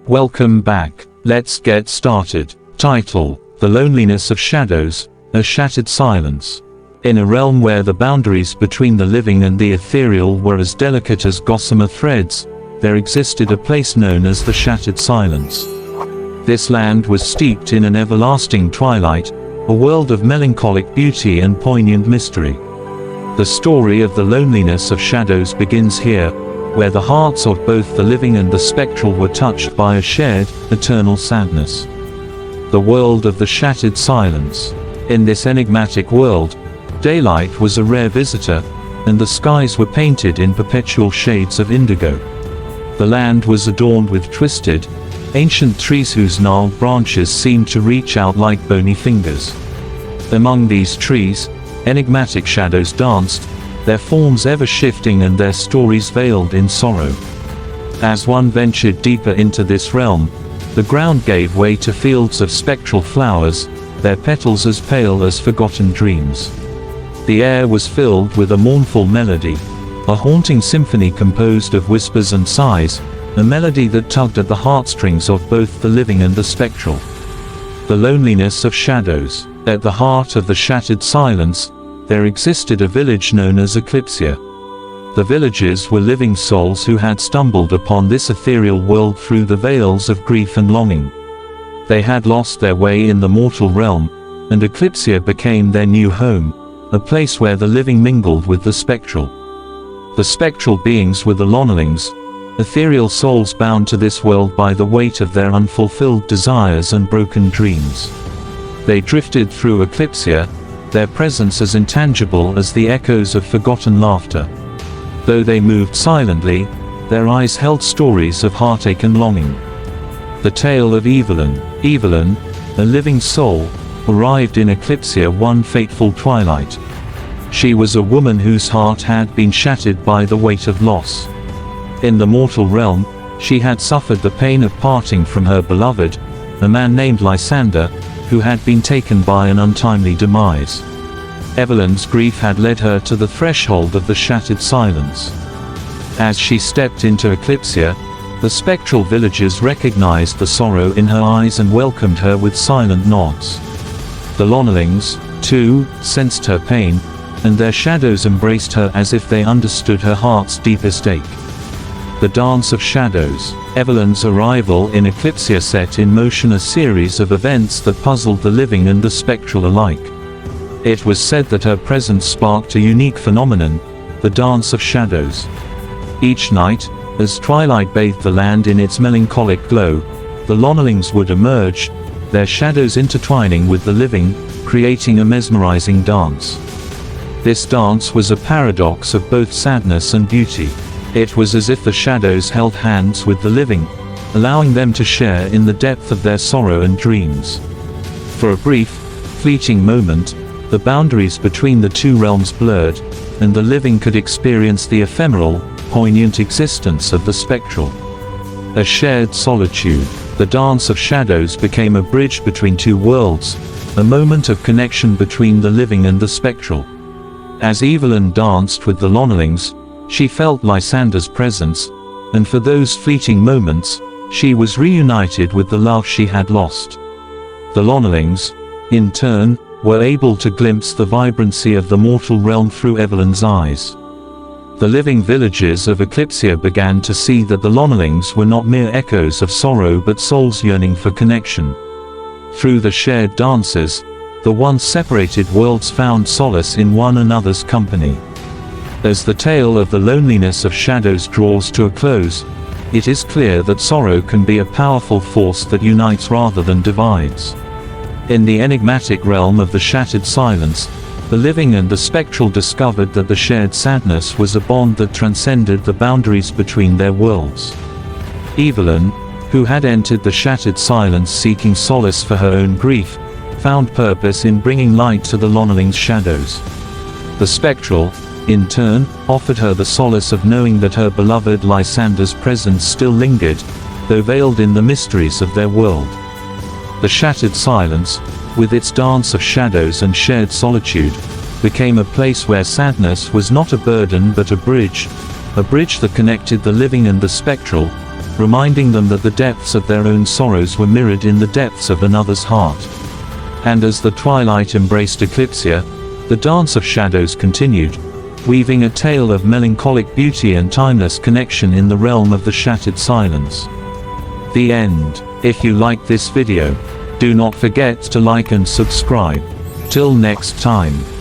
Welcome back. Let's get started. Title: The Loneliness of Shadows, A Shattered Silence. In a realm where the boundaries between the living and the ethereal were as delicate as gossamer threads, there existed a place known as the Shattered Silence. This land was steeped in an everlasting twilight, a world of melancholic beauty and poignant mystery. The story of the loneliness of shadows begins here, where the hearts of both the living and the spectral were touched by a shared, eternal sadness. The world of the Shattered Silence. In this enigmatic world, daylight was a rare visitor, and the skies were painted in perpetual shades of indigo. The land was adorned with twisted, ancient trees whose gnarled branches seemed to reach out like bony fingers. Among these trees, enigmatic shadows danced, their forms ever shifting and their stories veiled in sorrow. As one ventured deeper into this realm, the ground gave way to fields of spectral flowers, their petals as pale as forgotten dreams. The air was filled with a mournful melody, a haunting symphony composed of whispers and sighs, a melody that tugged at the heartstrings of both the living and the spectral. The loneliness of shadows. At the heart of the Shattered Silence, there existed a village known as Eclipsia. The villagers were living souls who had stumbled upon this ethereal world through the veils of grief and longing. They had lost their way in the mortal realm, and Eclipsia became their new home, a place where the living mingled with the spectral. The spectral beings were the Lonelings, ethereal souls bound to this world by the weight of their unfulfilled desires and broken dreams. They drifted through Eclipsia, their presence as intangible as the echoes of forgotten laughter. Though they moved silently, their eyes held stories of heartache and longing. The tale of Evelyn. Evelyn, a living soul, arrived in Eclipsia one fateful twilight. She was a woman whose heart had been shattered by the weight of loss. In the mortal realm, she had suffered the pain of parting from her beloved, a man named Lysander, who had been taken by an untimely demise. Evelyn's grief had led her to the threshold of the Shattered Silence. As she stepped into Eclipsia, the spectral villagers recognized the sorrow in her eyes and welcomed her with silent nods. The Lonelings, too, sensed her pain, and their shadows embraced her as if they understood her heart's deepest ache. The Dance of Shadows. Evelyn's arrival in Eclipsia set in motion a series of events that puzzled the living and the spectral alike. It was said that her presence sparked a unique phenomenon, the Dance of Shadows. Each night, as twilight bathed the land in its melancholic glow, the Lonelings would emerge, their shadows intertwining with the living, creating a mesmerizing dance. This dance was a paradox of both sadness and beauty. It was as if the shadows held hands with the living, allowing them to share in the depth of their sorrow and dreams. For a brief, fleeting moment, the boundaries between the two realms blurred, and the living could experience the ephemeral, poignant existence of the spectral. A shared solitude. The Dance of Shadows became a bridge between two worlds, a moment of connection between the living and the spectral. As Evelyn danced with the Lonelings, she felt Lysander's presence, and for those fleeting moments, she was reunited with the love she had lost. The Lonelings, in turn, were able to glimpse the vibrancy of the mortal realm through Evelyn's eyes. The living villagers of Eclipsia began to see that the Lonelings were not mere echoes of sorrow but souls yearning for connection. Through the shared dances, the once separated worlds found solace in one another's company. As the tale of the loneliness of shadows draws to a close, it is clear that sorrow can be a powerful force that unites rather than divides. In the enigmatic realm of the Shattered Silence, the living and the spectral discovered that the shared sadness was a bond that transcended the boundaries between their worlds. Evelyn, who had entered the Shattered Silence seeking solace for her own grief, found purpose in bringing light to the Lonelings' shadows. The spectral, in turn, offered her the solace of knowing that her beloved Lysander's presence still lingered, though veiled in the mysteries of their world. The Shattered Silence, with its dance of shadows and shared solitude, became a place where sadness was not a burden but a bridge that connected the living and the spectral, reminding them that the depths of their own sorrows were mirrored in the depths of another's heart. And as the twilight embraced Eclipsia, the dance of shadows continued, weaving a tale of melancholic beauty and timeless connection in the realm of the shattered silence. The end. If you like this video, do not forget to like and subscribe. Till next time.